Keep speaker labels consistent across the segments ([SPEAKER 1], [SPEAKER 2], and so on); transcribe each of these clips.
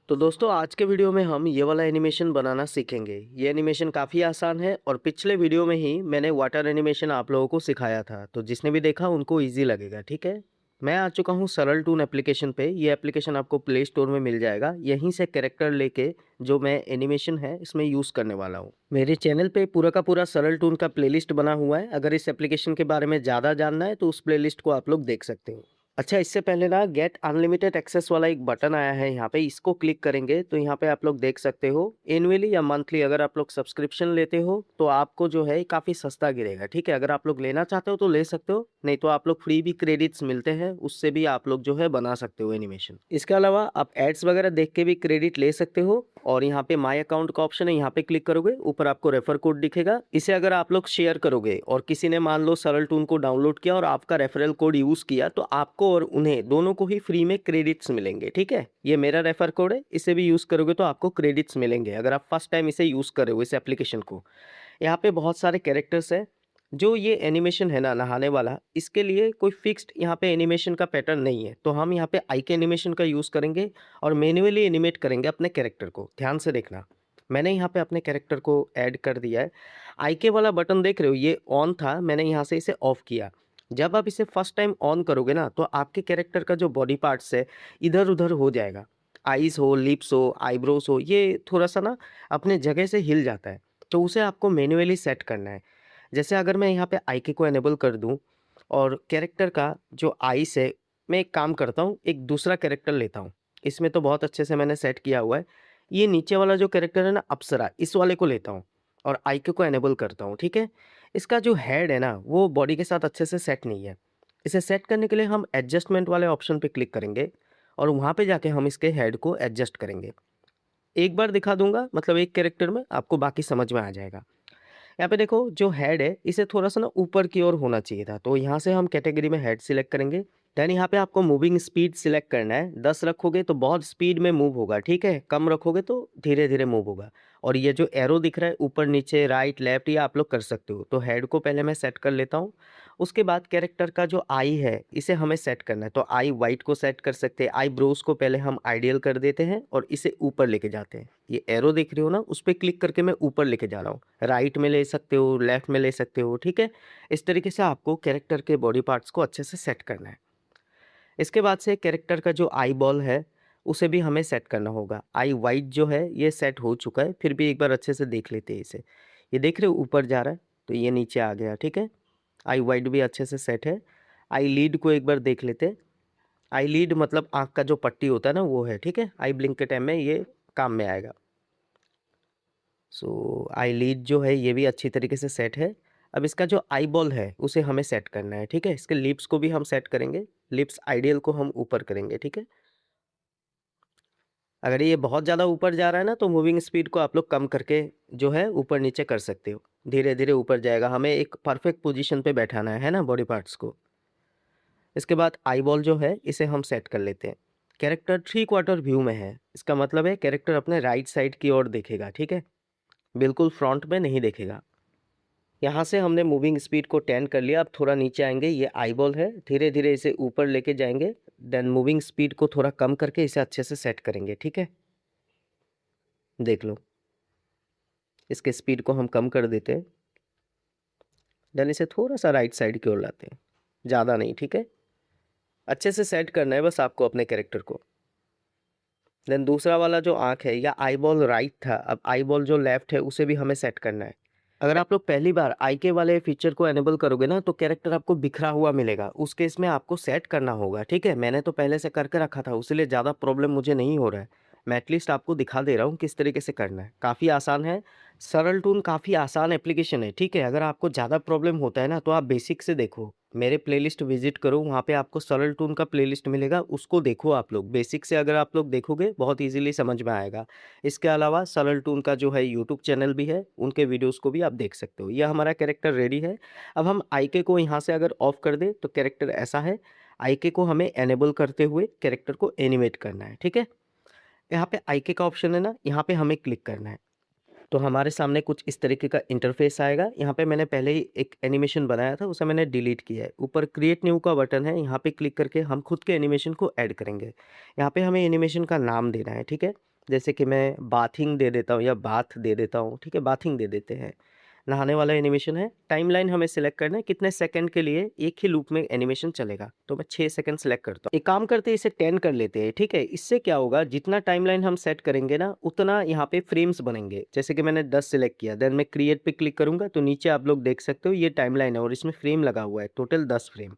[SPEAKER 1] तो दोस्तों आज के वीडियो में हम ये वाला एनिमेशन बनाना सीखेंगे। ये एनिमेशन काफ़ी आसान है और पिछले वीडियो में ही मैंने वाटर एनिमेशन आप लोगों को सिखाया था, तो जिसने भी देखा उनको इजी लगेगा। ठीक है, मैं आ चुका हूँ सरल टून एप्लीकेशन पे। ये एप्लीकेशन आपको प्ले स्टोर में मिल जाएगा। यहीं से कैरेक्टर लेके जो मैं एनिमेशन है इसमें यूज़ करने वाला हूँ। मेरे चैनल पे पूरा का पूरा सरल टून का प्लेलिस्ट बना हुआ है। अगर इस एप्लीकेशन के बारे में ज़्यादा जानना है तो उस प्लेलिस्ट को आप लोग देख सकते हो। अच्छा, इससे पहले ना गेट अनलिमिटेड एक्सेस वाला एक बटन आया है यहाँ पे, इसको क्लिक करेंगे तो यहाँ पे आप लोग देख सकते हो एनुअली या मंथली अगर आप लोग सब्सक्रिप्शन लेते हो तो आपको जो है काफ़ी सस्ता गिरेगा। ठीक है, अगर आप लोग लेना चाहते हो तो ले सकते हो, नहीं तो आप लोग फ्री भी क्रेडिट्स मिलते हैं, उससे भी आप लोग जो है बना सकते हो एनिमेशन। इसके अलावा आप एड्स वगैरह देख के भी क्रेडिट ले सकते हो। और यहाँ पे माई अकाउंट का ऑप्शन है, यहाँ पे क्लिक करोगे ऊपर आपको रेफर कोड दिखेगा। इसे अगर आप लोग शेयर करोगे और किसी ने मान लो सरल टून को डाउनलोड किया और आपका रेफरल कोड यूज़ किया तो आपको और उन्हें दोनों को ही फ्री में क्रेडिट्स मिलेंगे। ठीक है, ये मेरा रेफर कोड है, इसे भी यूज़ करोगे तो आपको क्रेडिट्स मिलेंगे अगर आप फर्स्ट टाइम इसे यूज़ कर रहे हो इस एप्लीकेशन को। यहाँ पे बहुत सारे कैरेक्टर्स हैं। जो ये एनिमेशन है ना नहाने वाला, इसके लिए कोई फिक्स्ड यहाँ पे एनिमेशन का पैटर्न नहीं है, तो हम यहाँ पे आई के एनिमेशन का यूज़ करेंगे और मैन्युअली एनिमेट करेंगे अपने कैरेक्टर को। ध्यान से देखना, मैंने यहाँ पे अपने कैरेक्टर को ऐड कर दिया है। आई के वाला बटन देख रहे हो, ये ऑन था, मैंने यहाँ से इसे ऑफ किया। जब आप इसे फर्स्ट टाइम ऑन करोगे ना तो आपके कैरेक्टर का जो बॉडी पार्ट्स है इधर उधर हो जाएगा। आईज हो, लिप्स हो, आईब्रोज हो, ये थोड़ा सा ना अपने जगह से हिल जाता है, तो उसे आपको मैन्युअली सेट करना है। जैसे अगर मैं यहाँ पे आईके को एनेबल कर दूँ और कैरेक्टर का जो आइस है, मैं एक काम करता हूँ, एक दूसरा कैरेक्टर लेता हूँ। इसमें तो बहुत अच्छे से मैंने सेट किया हुआ है। ये नीचे वाला जो कैरेक्टर है ना अप्सरा, इस वाले को लेता हूँ और आईके को एनेबल करता हूँ। ठीक है, इसका जो हेड है ना वो बॉडी के साथ अच्छे से सेट नहीं है। इसे सेट करने के लिए हम एडजस्टमेंट वाले ऑप्शन पे क्लिक करेंगे और वहाँ पे जाके हम इसके हेड को एडजस्ट करेंगे। एक बार दिखा दूंगा, मतलब एक कैरेक्टर में, आपको बाकी समझ में आ जाएगा। यहाँ पे देखो जो हेड है इसे थोड़ा-सा ना ऊपर की ओर होना चाहिए था, तो यहाँ से हम कैटेगरी में हेड सिलेक्ट करेंगे। देन यहाँ पे आपको मूविंग स्पीड सिलेक्ट करना है। 10 रखोगे तो बहुत स्पीड में मूव होगा, ठीक है? कम रखोगे तो धीरे-धीरे मूव होगा। और ये जो एरो दिख रहा है ऊपर, नीचे, राइट, लेफ्ट, ये आप लोग कर सकते हो। तो हेड को पहले मैं सेट कर लेता हूँ। उसके बाद कैरेक्टर का जो आई है इसे हमें सेट करना है, तो आई वाइट को सेट कर सकते हैं। आईब्रोज को पहले हम आइडियल कर देते हैं और इसे ऊपर लेके जाते हैं। ये एरो देख रहे हो ना, उस पे क्लिक करके मैं ऊपर लेके जा रहा हूँ। राइट में ले सकते हो, लेफ्ट में ले सकते हो, ठीक है? इस तरीके से आपको कैरेक्टर के बॉडी पार्ट्स को अच्छे से सेट करना है। इसके बाद से कैरेक्टर का जो आई बॉल है, उसे भी हमें सेट करना होगा। आई वाइट जो है ये सेट हो चुका है, फिर भी एक बार अच्छे से देख लेते हैं इसे। ये देख रहे हो ऊपर जा रहा है, तो ये नीचे आ गया, ठीक है? आई वाइट भी अच्छे से सेट है। आई लीड को एक बार देख लेते हैं। आई लीड मतलब आँख का जो पट्टी होता है ना वो है, ठीक है? आई ब्लिंक के टाइम में ये काम में आएगा। सो आई लीड जो है ये भी अच्छी तरीके से सेट है। अब इसका जो आई बॉल है उसे हमें सेट करना है, ठीक है? इसके लिप्स को भी हम सेट करेंगे। लिप्स आइडियल को हम ऊपर करेंगे, ठीक है? अगर ये बहुत ज़्यादा ऊपर जा रहा है ना तो मूविंग स्पीड को आप लोग कम करके जो है ऊपर नीचे कर सकते हो। धीरे-धीरे ऊपर जाएगा, हमें एक परफेक्ट पोजीशन पे बैठाना है ना बॉडी पार्ट्स को। इसके बाद आई बॉल जो है इसे हम सेट कर लेते हैं। कैरेक्टर 3 क्वार्टर व्यू में है, इसका मतलब है कैरेक्टर अपने राइट साइड की ओर देखेगा, ठीक है? बिल्कुल फ्रंट में नहीं देखेगा। यहाँ से हमने मूविंग स्पीड को 10 कर लिया। अब थोड़ा नीचे आएँगे, ये आई बॉल है, धीरे-धीरे इसे ऊपर लेके जाएँगे। देन मूविंग स्पीड को थोड़ा कम करके इसे अच्छे से सेट करेंगे, ठीक है? देख लो, इसके स्पीड को हम कम कर देते हैं। देन इसे थोड़ा-सा राइट साइड की ओर लाते हैं, ज़्यादा नहीं, ठीक है? अच्छे से सेट करना है बस आपको अपने कैरेक्टर को। देन दूसरा वाला जो आँख है या आई बॉल राइट था, अब आई बॉल जो लेफ्ट है उसे भी हमें सेट करना है। अगर आप लोग पहली बार आईके वाले फीचर को एनेबल करोगे ना तो कैरेक्टर आपको बिखरा हुआ मिलेगा। उस केस में आपको सेट करना होगा, ठीक है? मैंने तो पहले से करके रखा था, इसलिए ज़्यादा प्रॉब्लम मुझे नहीं हो रहा है। मैं एटलीस्ट आपको दिखा दे रहा हूँ किस तरीके से करना है। काफ़ी आसान है। सरल टून काफ़ी आसान एप्लीकेशन है, ठीक है? अगर आपको ज़्यादा प्रॉब्लम होता है ना तो आप बेसिक से देखो। मेरे प्लेलिस्ट विज़िट करो, वहाँ पे आपको सरल टून का प्लेलिस्ट मिलेगा, उसको देखो आप लोग। बेसिक से अगर आप लोग देखोगे बहुत ईज़िली समझ में आएगा। इसके अलावा सरल टून का जो है यूट्यूब चैनल भी है, उनके वीडियोज़ को भी आप देख सकते हो। यह हमारा कैरेक्टर रेडी है। अब हम आईके को यहाँ से अगर ऑफ कर दें तो कैरेक्टर ऐसा है। आईके को हमें इनेबल करते हुए कैरेक्टर को एनिमेट करना है, ठीक है? यहाँ पे आईके का ऑप्शन है ना, यहाँ पे हमें क्लिक करना है। तो हमारे सामने कुछ इस तरीके का इंटरफेस आएगा। यहाँ पे मैंने पहले ही एक एनिमेशन बनाया था, उसे मैंने डिलीट किया है। ऊपर क्रिएट न्यू का बटन है, यहाँ पे क्लिक करके हम खुद के एनिमेशन को ऐड करेंगे। यहाँ पे हमें एनिमेशन का नाम देना है, ठीक है? जैसे कि मैं बाथिंग दे देता हूँ या बाथ दे देता हूँ, ठीक है, बाथिंग दे देते हैं। नहाने वाला एनिमेशन है। टाइमलाइन हमें सिलेक्ट करना है कितने सेकंड के लिए एक ही लूप में एनिमेशन चलेगा, तो मैं 6 सेकंड सिलेक्ट करता हूँ। एक काम करते हैं, इसे 10 कर लेते हैं, ठीक है। इससे क्या होगा, जितना टाइमलाइन हम सेट करेंगे ना उतना यहाँ पे फ्रेम्स बनेंगे। जैसे कि मैंने 10 सिलेक्ट किया, देन मैं क्रिएट पे क्लिक करूंगा तो नीचे आप लोग देख सकते हो ये टाइमलाइन है और इसमें फ्रेम लगा हुआ है, टोटल 10 फ्रेम,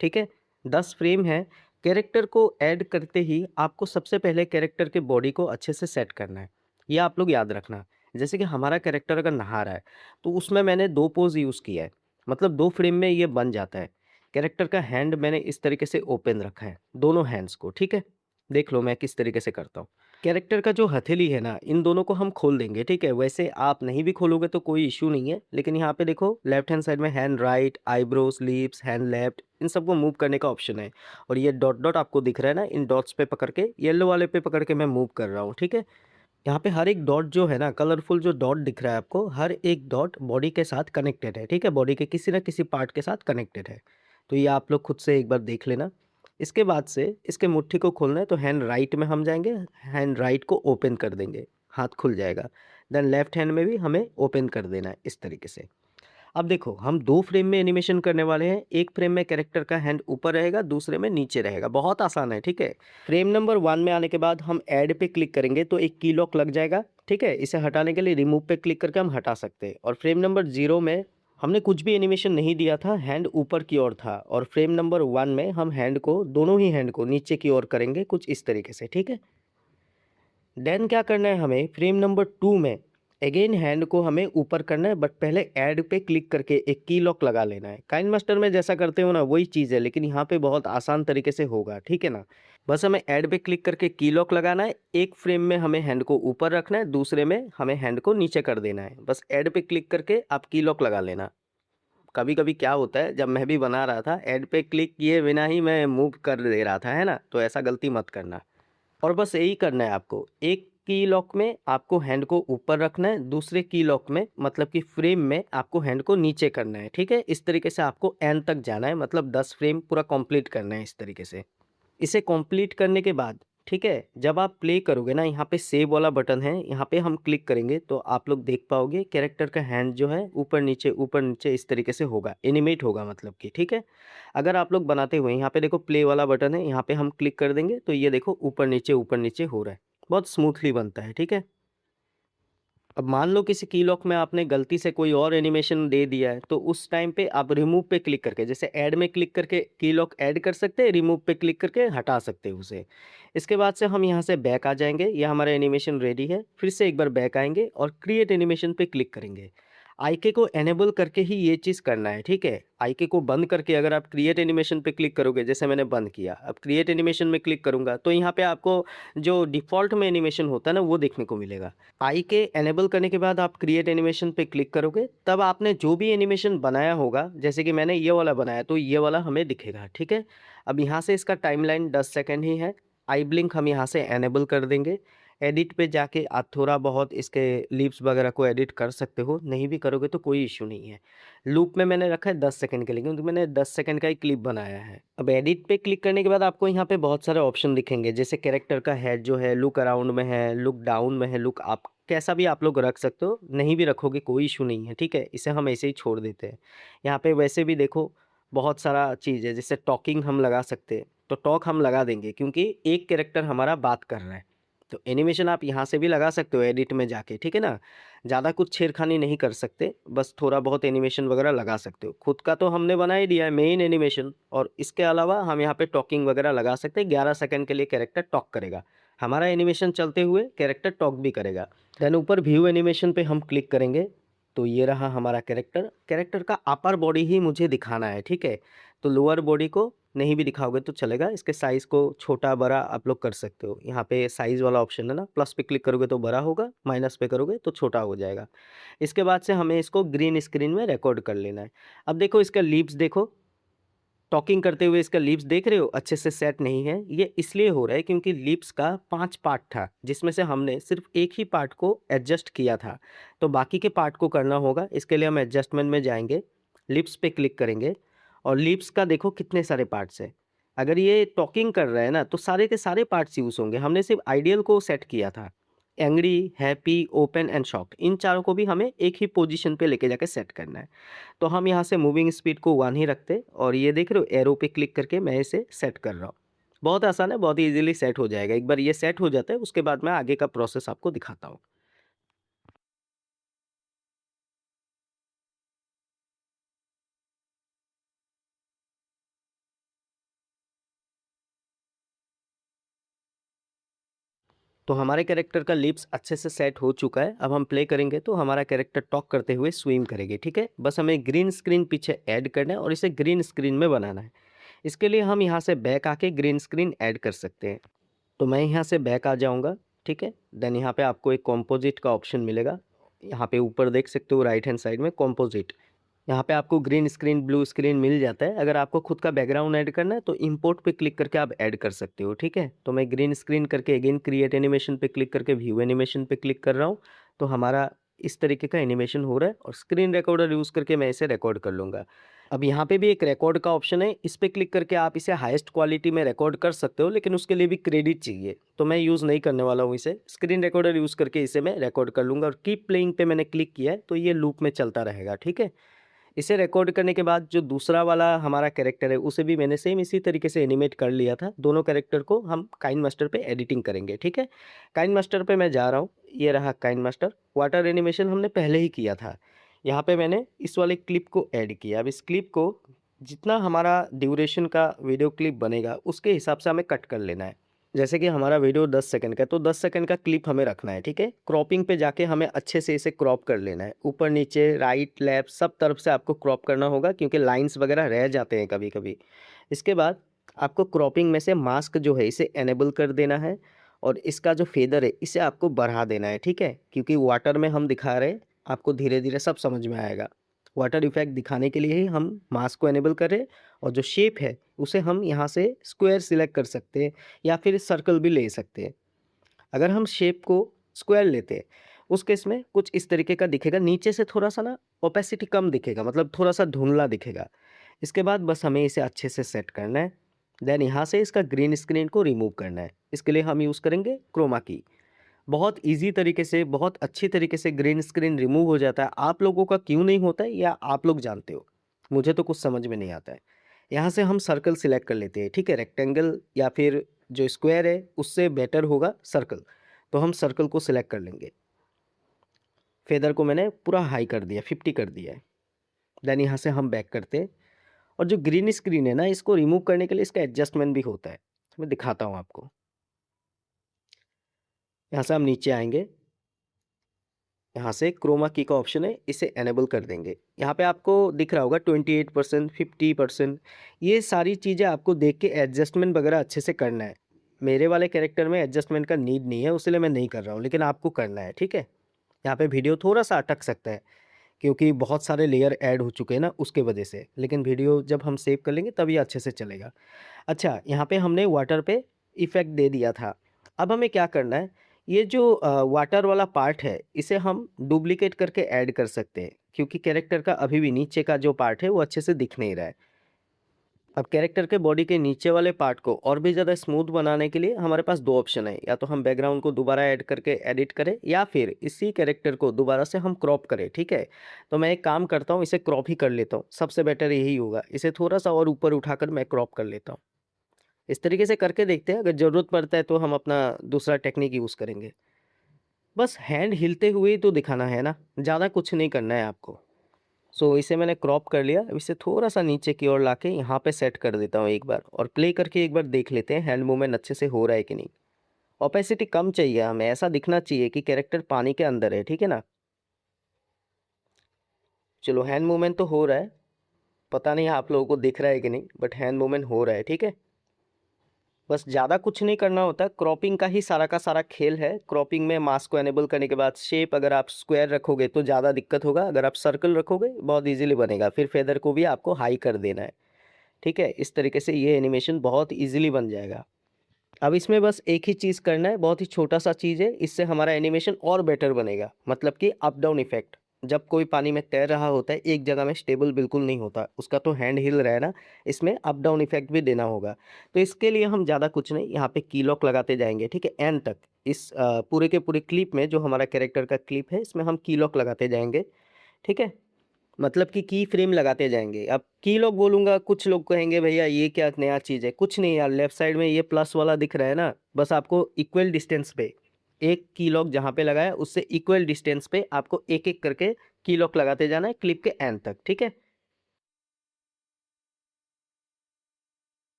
[SPEAKER 1] ठीक है। 10 फ्रेम है। कैरेक्टर को ऐड करते ही आपको सबसे पहले कैरेक्टर के बॉडी को अच्छे से सेट करना है, ये आप लोग याद रखना। जैसे कि हमारा कैरेक्टर अगर नहा रहा है तो उसमें मैंने 2 पोज़ यूज़ किया है, मतलब 2 फ्रेम में ये बन जाता है। कैरेक्टर का हैंड मैंने इस तरीके से ओपन रखा है, दोनों हैंड्स को, ठीक है। देख लो मैं किस तरीके से करता हूँ। कैरेक्टर का जो हथेली है ना, इन दोनों को हम खोल देंगे, ठीक है। वैसे आप नहीं भी खोलोगे तो कोई इश्यू नहीं है, लेकिन यहाँ पे देखो लेफ्ट हैंड साइड में hand right, eyebrows, lips, hand left, इन सबको मूव करने का ऑप्शन है। और ये डॉट डॉट आपको दिख रहा है ना, इन डॉट्स पे पकड़ के, येलो वाले पे पकड़ के मैं मूव कर रहा हूँ, ठीक है। यहाँ पे हर एक डॉट जो है ना, कलरफुल जो डॉट दिख रहा है आपको, हर एक डॉट बॉडी के साथ कनेक्टेड है, ठीक है। बॉडी के किसी ना किसी पार्ट के साथ कनेक्टेड है। तो ये आप लोग खुद से एक बार देख लेना। इसके बाद से इसके मुट्ठी को खोलना है तो हैंड राइट में हम जाएंगे, हैंड राइट को ओपन कर देंगे, हाथ खुल जाएगा। देन लेफ्ट हैंड में भी हमें ओपन कर देना है इस तरीके से। अब देखो हम 2 फ्रेम में एनिमेशन करने वाले हैं। एक फ्रेम में कैरेक्टर का हैंड ऊपर रहेगा, दूसरे में नीचे रहेगा। बहुत आसान है, ठीक है। फ्रेम नंबर 1 में आने के बाद हम ऐड पे क्लिक करेंगे तो एक की लॉक लग जाएगा, ठीक है। इसे हटाने के लिए रिमूव पे क्लिक करके हम हटा सकते हैं। और फ्रेम नंबर 0 में हमने कुछ भी एनिमेशन नहीं दिया था, हैंड ऊपर की ओर था। और फ्रेम नंबर 1 में हम हैंड को, दोनों ही हैंड को नीचे की ओर करेंगे कुछ इस तरीके से, ठीक है। देन क्या करना है, हमें फ्रेम नंबर 2 में अगेन हैंड को हमें ऊपर करना है, बट पहले ऐड पे क्लिक करके एक की लॉक लगा लेना है। काइन मास्टर में जैसा करते हो ना वही चीज़ है, लेकिन यहाँ पे बहुत आसान तरीके से होगा, ठीक है ना। बस हमें ऐड पे क्लिक करके की लॉक लगाना है। एक फ्रेम में हमें हैंड को ऊपर रखना है, दूसरे में हमें हैंड को नीचे कर देना है। बस ऐड पे क्लिक करके आप की लॉक लगा लेना। कभी कभी क्या होता है, जब मैं भी बना रहा था ऐड पे क्लिक किए बिना ही मैं मूव कर दे रहा था, है ना, तो ऐसा गलती मत करना। और बस यही करना है आपको। एक की लॉक में आपको हैंड को ऊपर रखना है, दूसरे की लॉक में मतलब कि फ्रेम में आपको हैंड को नीचे करना है, ठीक है। इस तरीके से आपको एंड तक जाना है, मतलब 10 फ्रेम पूरा कंप्लीट करना है इस तरीके से। इसे कंप्लीट करने के बाद, ठीक है, जब आप प्ले करोगे ना, यहाँ पे सेव वाला बटन है, यहाँ पे हम क्लिक करेंगे तो आप लोग देख पाओगे कैरेक्टर का हैंड जो है ऊपर नीचे इस तरीके से होगा, एनिमेट होगा मतलब कि, ठीक है। अगर आप लोग बनाते हुए यहाँ पे देखो प्ले वाला बटन है, यहाँ पे हम क्लिक कर देंगे तो ये देखो ऊपर नीचे हो रहा है, बहुत स्मूथली बनता है, ठीक है। अब मान लो किसी की लॉक में आपने गलती से कोई और एनिमेशन दे दिया है, तो उस टाइम पे आप रिमूव पे क्लिक करके, जैसे ऐड में क्लिक करके की लॉक ऐड कर सकते हैं, रिमूव पे क्लिक करके हटा सकते हैं उसे। इसके बाद से हम यहाँ से बैक आ जाएंगे, ये हमारा एनिमेशन रेडी है। फिर से एक बार बैक आएंगे और क्रिएट एनिमेशन पे क्लिक करेंगे। आईके को एनेबल करके ही ये चीज़ करना है, ठीक है। आईके को बंद करके अगर आप क्रिएट एनिमेशन पे क्लिक करोगे, जैसे मैंने बंद किया, अब क्रिएट एनिमेशन में क्लिक करूंगा तो यहाँ पे आपको जो डिफ़ॉल्ट में एनिमेशन होता है ना वो देखने को मिलेगा। आई के एनेबल करने के बाद आप क्रिएट एनिमेशन पे क्लिक करोगे, तब आपने जो भी एनिमेशन बनाया होगा, जैसे कि मैंने ये वाला बनाया तो ये वाला हमें दिखेगा, ठीक है। अब यहाँ से इसका टाइमलाइन 10 सेकंड ही है। आई ब्लिंक हम यहाँ से एनेबल कर देंगे। एडिट पे जाके आप थोड़ा बहुत इसके लिप्स वगैरह को एडिट कर सकते हो, नहीं भी करोगे तो कोई इश्यू नहीं है। लूप में मैंने रखा है 10 सेकंड के लिए, क्योंकि मैंने 10 सेकंड का ही क्लिप बनाया है। अब एडिट पे क्लिक करने के बाद आपको यहाँ पे बहुत सारे ऑप्शन दिखेंगे, जैसे कैरेक्टर का हेड जो है लुक अराउंड में है, लुक डाउन में है, लुक अप, कैसा भी आप लोग रख सकते हो, नहीं भी रखोगे कोई इशू नहीं है, ठीक है। इसे हम ऐसे ही छोड़ देते हैं। यहाँ पे वैसे भी देखो बहुत सारा चीज़ है, जैसे टॉकिंग हम लगा सकते हैं, तो टॉक हम लगा देंगे क्योंकि एक कैरेक्टर हमारा बात कर रहा है। तो एनिमेशन आप यहाँ से भी लगा सकते हो एडिट में जाके, ठीक है ना। ज़्यादा कुछ छेड़खानी नहीं कर सकते, बस थोड़ा बहुत एनिमेशन वगैरह लगा सकते हो। खुद का तो हमने बना ही दिया है मेन एनिमेशन, और इसके अलावा हम यहाँ पे टॉकिंग वगैरह लगा सकते हैं। 11 सेकंड के लिए कैरेक्टर टॉक करेगा, हमारा एनिमेशन चलते हुए कैरेक्टर टॉक भी करेगा। देन ऊपर व्यू एनिमेशन पे हम क्लिक करेंगे तो ये रहा हमारा कैरेक्टर। कैरेक्टर का अपर बॉडी ही मुझे दिखाना है, ठीक है। तो लोअर बॉडी को नहीं भी दिखाओगे तो चलेगा। इसके साइज़ को छोटा बड़ा आप लोग कर सकते हो। यहाँ पे साइज़ वाला ऑप्शन है ना, प्लस पे क्लिक करोगे तो बड़ा होगा, माइनस पे करोगे तो छोटा हो जाएगा। इसके बाद से हमें इसको ग्रीन स्क्रीन में रिकॉर्ड कर लेना है। अब देखो इसका लिप्स देखो, टॉकिंग करते हुए इसका लिप्स देख रहे हो अच्छे से सेट नहीं है। ये इसलिए हो रहा है क्योंकि लिप्स का 5 पार्ट था, जिसमें से हमने सिर्फ एक ही पार्ट को एडजस्ट किया था, तो बाकी के पार्ट को करना होगा। इसके लिए हम एडजस्टमेंट में जाएंगे, लिप्स पे क्लिक करेंगे और लिप्स का देखो कितने सारे पार्ट्स है। अगर ये टॉकिंग कर रहा है ना तो सारे के सारे पार्ट्स यूज़ होंगे, हमने सिर्फ आइडियल को सेट किया था। Angry, happy, open and shocked, इन चारों को भी हमें एक ही पोजीशन पे लेके जाके सेट करना है। तो हम यहाँ से मूविंग स्पीड को 1 ही रखते और ये देख रहे हो एरो पे क्लिक करके मैं इसे सेट कर रहा हूँ। बहुत आसान है, बहुत ही ईज़िली सेट हो जाएगा। एक बार ये सेट हो जाता है उसके बाद मैं आगे का प्रोसेस आपको दिखाता हूँ। तो हमारे कैरेक्टर का लिप्स अच्छे से सेट हो चुका है। अब हम प्ले करेंगे तो हमारा कैरेक्टर टॉक करते हुए स्विम करेंगे, ठीक है? बस हमें ग्रीन स्क्रीन पीछे ऐड करना है और इसे ग्रीन स्क्रीन में बनाना है। इसके लिए हम यहाँ से बैक आके ग्रीन स्क्रीन ऐड कर सकते हैं। तो मैं यहाँ से बैक आ जाऊँगा, ठीक है? देन यहाँ पे आपको एक कंपोजिट का ऑप्शन मिलेगा। यहाँ पे ऊपर देख सकते हो राइट हैंड साइड में कंपोजिट। यहाँ पे आपको ग्रीन स्क्रीन, ब्लू स्क्रीन मिल जाता है। अगर आपको खुद का बैकग्राउंड ऐड करना है तो इंपोर्ट पे क्लिक करके आप ऐड कर सकते हो, ठीक है? तो मैं ग्रीन स्क्रीन करके अगेन क्रिएट एनिमेशन पे क्लिक करके व्यू एनिमेशन पे क्लिक कर रहा हूँ। तो हमारा इस तरीके का एनिमेशन हो रहा है और स्क्रीन रिकॉर्डर यूज़ करके मैं इसे रिकॉर्ड कर लूँगा। अब यहाँ पे भी एक रिकॉर्ड का ऑप्शन है, इस पे क्लिक करके आप इसे हाईएस्ट क्वालिटी में रिकॉर्ड कर सकते हो, लेकिन उसके लिए भी क्रेडिट चाहिए। तो मैं यूज़ नहीं करने वाला हूँ इसे। स्क्रीन रिकॉर्डर यूज़ करके इसे मैं रिकॉर्ड कर लूँगा और कीप प्लेइंग पे मैंने क्लिक किया है तो ये लूप में चलता रहेगा, ठीक है? इसे रिकॉर्ड करने के बाद जो दूसरा वाला हमारा कैरेक्टर है उसे भी मैंने सेम इसी तरीके से एनिमेट कर लिया था। दोनों कैरेक्टर को हम काइनमास्टर पे एडिटिंग करेंगे, ठीक है? काइनमास्टर पे मैं जा रहा हूँ, ये रहा काइनमास्टर। वाटर एनिमेशन हमने पहले ही किया था। यहाँ पे मैंने इस वाले क्लिप को ऐड किया। अब इस क्लिप को जितना हमारा ड्यूरेशन का वीडियो क्लिप बनेगा उसके हिसाब से हमें कट कर लेना है। जैसे कि हमारा वीडियो 10 सेकंड का है तो 10 सेकंड का क्लिप हमें रखना है, ठीक है? क्रॉपिंग पे जाके हमें अच्छे से इसे क्रॉप कर लेना है। ऊपर नीचे, राइट, लेफ्ट सब तरफ से आपको क्रॉप करना होगा क्योंकि लाइन्स वगैरह रह जाते हैं कभी-कभी। इसके बाद आपको क्रॉपिंग में से मास्क जो है इसे इनेबल कर देना है और इसका जो फेदर है इसे आपको बढ़ा देना है, ठीक है? क्योंकि वाटर में हम दिखा रहे हैं, आपको धीरे-धीरे सब समझ में आएगा। वाटर इफ़ेक्ट दिखाने के लिए ही हम मास्क को इनेबल कर रहे हैं और जो शेप है उसे हम यहाँ से स्क्वायर सिलेक्ट कर सकते हैं या फिर सर्कल भी ले सकते हैं। अगर हम शेप को स्क्वायर लेते हैं उस केस में कुछ इस तरीके का दिखेगा, नीचे से थोड़ा-सा ना ओपेसिटी कम दिखेगा, मतलब थोड़ा-सा धुंधला दिखेगा। इसके बाद बस हमें इसे अच्छे से सेट करना है। देन यहाँ से इसका ग्रीन स्क्रीन को रिमूव करना है। इसके लिए हम यूज़ करेंगे क्रोमा की। बहुत ईज़ी तरीके से, बहुत अच्छी तरीके से ग्रीन स्क्रीन रिमूव हो जाता है। आप लोगों का क्यों नहीं होता है या आप लोग जानते हो? मुझे तो कुछ समझ में नहीं आता है। यहाँ से हम सर्कल सिलेक्ट कर लेते हैं, ठीक है? रेक्टेंगल या फिर जो स्क्वायर है उससे बेटर होगा सर्कल। तो हम सर्कल को सिलेक्ट कर लेंगे। फेदर को मैंने पूरा हाई कर दिया, 50 कर दिया है। देन यहाँ से हम बैक करते हैं और जो ग्रीन स्क्रीन है ना इसको रिमूव करने के लिए इसका एडजस्टमेंट भी होता है। मैं दिखाता हूँ आपको। यहाँ से हम नीचे आएँगे, यहाँ से क्रोमा की का ऑप्शन है, इसे इनेबल कर देंगे। यहाँ पे आपको दिख रहा होगा 28%, 50%, ये सारी चीज़ें आपको देख के एडजस्टमेंट वगैरह अच्छे से करना है। मेरे वाले कैरेक्टर में एडजस्टमेंट का नीड नहीं है, इसलिए मैं नहीं कर रहा हूँ, लेकिन आपको करना है, ठीक है? यहाँ पे वीडियो थोड़ा-सा अटक सकता है, क्योंकि बहुत सारे लेयर ऐड हो चुके हैं ना, उसके वजह से। लेकिन वीडियो जब हम सेव कर लेंगे तब ये अच्छे से चलेगा। अच्छा, यहाँ पे हमने वाटर पे इफ़ेक्ट दे दिया था। अब हमें क्या करना है, ये जो वाटर वाला पार्ट है, इसे हम डुप्लिकेट करके ऐड कर सकते हैं, क्योंकि कैरेक्टर का अभी भी नीचे का जो पार्ट है, वो अच्छे से दिख नहीं रहा है। अब कैरेक्टर के बॉडी के नीचे वाले पार्ट को और भी ज़्यादा स्मूथ बनाने के लिए हमारे पास 2 ऑप्शन है, या तो हम बैकग्राउंड को दोबारा ऐड करके एडिट करें या फिर इसी कैरेक्टर को दोबारा से हम क्रॉप करें, ठीक है? तो मैं एक काम करता हूँ, इसे क्रॉप ही कर लेता हूँ, सबसे बेटर यही होगा। इसे थोड़ा-सा और ऊपर उठाकर मैं क्रॉप कर लेता हूँ। इस तरीके से करके देखते हैं, अगर ज़रूरत पड़ता है तो हम अपना दूसरा टेक्निक यूज़ करेंगे। बस हैंड हिलते हुए ही तो दिखाना है ना, ज़्यादा कुछ नहीं करना है आपको। सो इसे मैंने क्रॉप कर लिया, अब इसे थोड़ा-सा नीचे की ओर लाके यहाँ पे सेट कर देता हूँ एक बार और प्ले करके एक बार देख लेते हैं हैंड मूवमेंट अच्छे से हो रहा है कि नहीं। ओपेसिटी कम चाहिए हमें, ऐसा दिखना चाहिए कि कैरेक्टर पानी के अंदर है, ठीक है ना? चलो हैंड मूवमेंट तो हो रहा है, पता नहीं आप लोगों को दिख रहा है कि नहीं, बट हैंड मूवमेंट हो रहा है, ठीक है? बस ज़्यादा कुछ नहीं करना होता, क्रॉपिंग का ही सारा का सारा खेल है। क्रॉपिंग में मास्क को इनेबल करने के बाद शेप अगर आप स्क्वायर रखोगे तो ज़्यादा दिक्कत होगा, अगर आप सर्कल रखोगे बहुत ईज़िली बनेगा। फिर फेदर को भी आपको हाई कर देना है, ठीक है? इस तरीके से ये एनिमेशन बहुत ईज़िली बन जाएगा। अब इसमें बस एक ही चीज़ करना है, बहुत ही छोटा-सा चीज़ है, इससे हमारा एनिमेशन और बेटर बनेगा, मतलब कि अप डाउन इफ़ेक्ट। जब कोई पानी में तैर रहा होता है एक जगह में स्टेबल बिल्कुल नहीं होता, उसका तो हैंड हिल रहा है ना, इसमें अप डाउन इफेक्ट भी देना होगा। तो इसके लिए हम ज़्यादा कुछ नहीं, यहाँ पे की लॉक लगाते जाएंगे, ठीक है, एंड तक। इस पूरे के पूरे क्लिप में जो हमारा कैरेक्टर का क्लिप है इसमें हम की लॉक लगाते जाएंगे, ठीक है, मतलब कि की फ्रेम लगाते जाएंगे। अब की लॉक बोलूंगा, कुछ लोग कहेंगे भैया ये क्या नया चीज़ है, कुछ नहीं यार, लेफ्ट साइड में ये प्लस वाला दिख रहा है ना, बस आपको इक्वल डिस्टेंस पे एक की लॉक जहाँ पे लगाया उससे इक्वल डिस्टेंस पे आपको एक एक करके की लॉक लगाते जाना है क्लिप के एंड तक, ठीक है।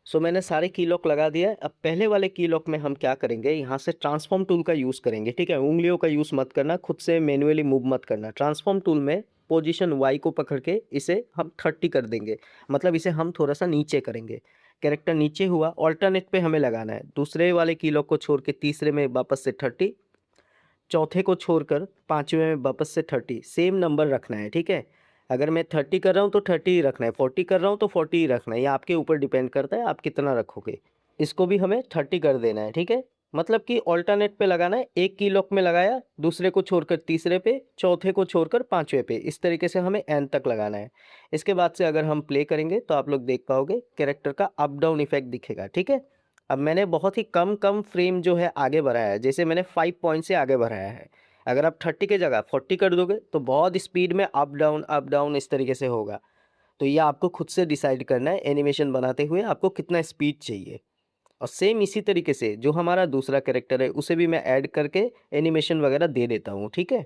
[SPEAKER 1] सो मैंने सारे की लॉक लगा दिया है। अब पहले वाले की लॉक में हम क्या करेंगे, यहाँ से ट्रांसफॉर्म टूल का यूज़ करेंगे, ठीक है, उंगलियों का यूज़ मत करना, खुद से मैन्युअली मूव मत करना। ट्रांसफॉर्म टूल में पोजीशन वाई को पकड़ के इसे हम 30 कर देंगे, मतलब इसे हम थोड़ा सा नीचे करेंगे। कैरेक्टर नीचे हुआ, ऑल्टरनेट पे हमें लगाना है, दूसरे वाले की लॉक को छोड़ के तीसरे में वापस से 30, चौथे को छोड़कर पाँचवें में वापस से 30, सेम नंबर रखना है, ठीक है। अगर मैं 30 कर रहा हूँ तो 30 ही रखना है, 40 कर रहा हूँ तो 40 ही रखना है, ये आपके ऊपर डिपेंड करता है आप कितना रखोगे। इसको भी हमें 30 कर देना है, ठीक है। मतलब कि ऑल्टरनेट पे लगाना है, एक की लॉक में लगाया, दूसरे को छोड़कर तीसरे पे, चौथे को छोड़कर पाँचवें पे, इस तरीके से हमें एंड तक लगाना है। इसके बाद से अगर हम प्ले करेंगे तो आप लोग देख पाओगे कैरेक्टर का अप डाउन इफेक्ट दिखेगा, ठीक है। अब मैंने बहुत ही कम कम फ्रेम जो है आगे बढ़ाया है, जैसे मैंने 5 पॉइंट से आगे बढ़ाया है। अगर आप 30 की जगह 40 कर दोगे तो बहुत स्पीड में अप डाउन इस तरीके से होगा। तो ये आपको खुद से डिसाइड करना है एनिमेशन बनाते हुए आपको कितना स्पीड चाहिए। और सेम इसी तरीके से जो हमारा दूसरा कैरेक्टर है उसे भी मैं ऐड करके एनिमेशन वगैरह दे देता हूँ, ठीक है।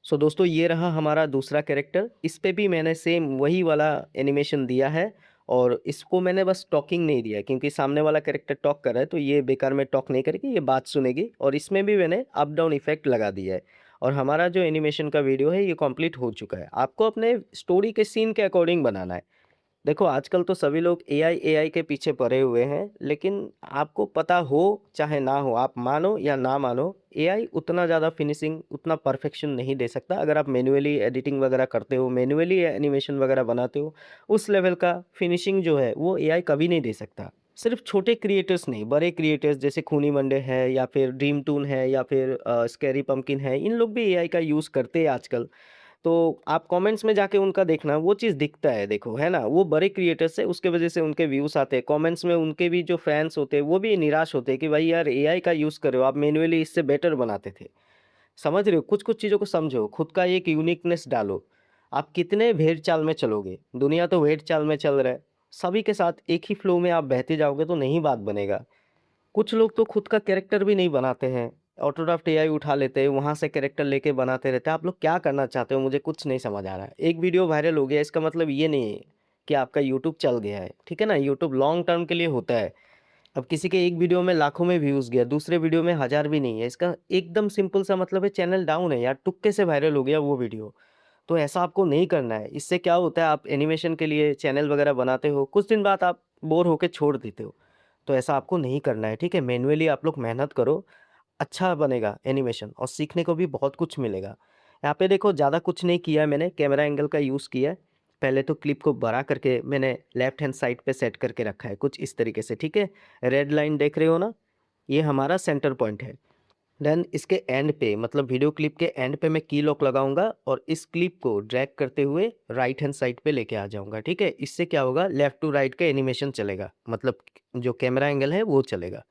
[SPEAKER 1] सो दोस्तों ये रहा हमारा दूसरा कैरेक्टर, इस पे भी मैंने सेम वही वाला एनिमेशन दिया है। और इसको मैंने बस टॉकिंग नहीं दिया क्योंकि सामने वाला कैरेक्टर टॉक कर रहा है तो ये बेकार में टॉक नहीं करेगी, ये बात सुनेगी। और इसमें भी मैंने अप डाउन इफेक्ट लगा दिया है। और हमारा जो एनिमेशन का वीडियो है ये कंप्लीट हो चुका है। आपको अपने स्टोरी के सीन के अकॉर्डिंग बनाना है। देखो आजकल तो सभी लोग एआई के पीछे पड़े हुए हैं, लेकिन आपको पता हो चाहे ना हो, आप मानो या ना मानो, एआई उतना ज़्यादा फिनिशिंग उतना परफेक्शन नहीं दे सकता। अगर आप मैन्युअली एडिटिंग वगैरह करते हो, मैन्युअली एनिमेशन वगैरह बनाते हो, उस लेवल का फिनिशिंग जो है वो एआई कभी नहीं दे सकता। सिर्फ छोटे क्रिएटर्स नहीं, बड़े क्रिएटर्स जैसे खूनी मंडे है या फिर ड्रीम टून है या फिर स्कैरी पम्पकिन है, इन लोग भी एआई का यूज़ करते हैं आजकल। तो आप कमेंट्स में जाके उनका देखना, वो चीज़ दिखता है, देखो है ना, वो बड़े क्रिएटर्स है उसके वजह से उनके व्यूज़ आते हैं। कमेंट्स में उनके भी जो फैंस होते हैं वो भी निराश होते हैं कि भाई यार एआई का यूज़ कर रहे हो, आप मैन्युअली इससे बेटर बनाते थे। समझ रहे हो, कुछ कुछ चीज़ों को समझो, खुद का एक यूनिकनेस डालो। आप कितने भेड़ चाल में चलोगे, दुनिया तो भेड़ चाल में चल रहा है, सभी के साथ एक ही फ्लो में आप बहते जाओगे तो नहीं बात बनेगा। कुछ लोग तो खुद का कैरेक्टर भी नहीं बनाते हैं, ऑटोड्राफ्ट एआई उठा लेते हैं, वहाँ से कैरेक्टर लेके बनाते रहते हैं। आप लोग क्या करना चाहते हो, मुझे कुछ नहीं समझ आ रहा है। एक वीडियो वायरल हो गया इसका मतलब ये नहीं है कि आपका यूट्यूब चल गया है, ठीक है ना। यूट्यूब लॉन्ग टर्म के लिए होता है। अब किसी के एक वीडियो में लाखों में व्यूज़ गया, दूसरे वीडियो में हज़ार भी नहीं है, इसका एकदम सिंपल सा मतलब है चैनल डाउन है यार, तुक्के से वायरल हो गया वो वीडियो। तो ऐसा आपको नहीं करना है। इससे क्या होता है, आप एनिमेशन के लिए चैनल वगैरह बनाते हो, कुछ दिन बाद आप बोर होके छोड़ देते हो। तो ऐसा आपको नहीं करना है, ठीक है। मैन्युअली आप लोग मेहनत करो, अच्छा बनेगा एनिमेशन और सीखने को भी बहुत कुछ मिलेगा। यहाँ पे देखो ज़्यादा कुछ नहीं किया है मैंने, कैमरा एंगल का यूज़ किया है। पहले तो क्लिप को बड़ा करके मैंने लेफ्ट हैंड साइड पे सेट करके रखा है कुछ इस तरीके से, ठीक है। रेड लाइन देख रहे हो ना, ये हमारा सेंटर पॉइंट है। देन इसके एंड पे, मतलब वीडियो क्लिप के एंड पे मैं की लॉक लगाऊंगा और इस क्लिप को ड्रैग करते हुए राइट हैंड साइड पे लेके आ जाऊंगा, ठीक है। इससे क्या होगा, लेफ्ट टू राइट का एनिमेशन चलेगा, मतलब जो कैमरा एंगल है वो चलेगा।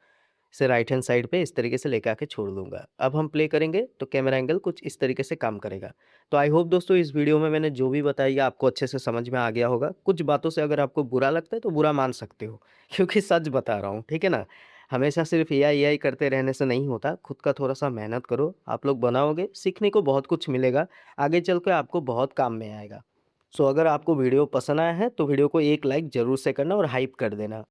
[SPEAKER 1] इसे राइट हैंड साइड पे इस तरीके से लेके आके छोड़ दूंगा। अब हम प्ले करेंगे तो कैमरा एंगल कुछ इस तरीके से काम करेगा। तो आई होप दोस्तों इस वीडियो में मैंने जो भी बताया आपको अच्छे से समझ में आ गया होगा। कुछ बातों से अगर आपको बुरा लगता है तो बुरा मान सकते हो क्योंकि सच बता रहा हूँ, ठीक है ना। हमेशा सिर्फ एआई करते रहने से नहीं होता, खुद का थोड़ा सा मेहनत करो, आप लोग बनाओगे, सीखने को बहुत कुछ मिलेगा, आगे चल कर आपको बहुत काम में आएगा। सो अगर आपको वीडियो पसंद आया है तो वीडियो को एक लाइक ज़रूर से करना और हाइप कर देना।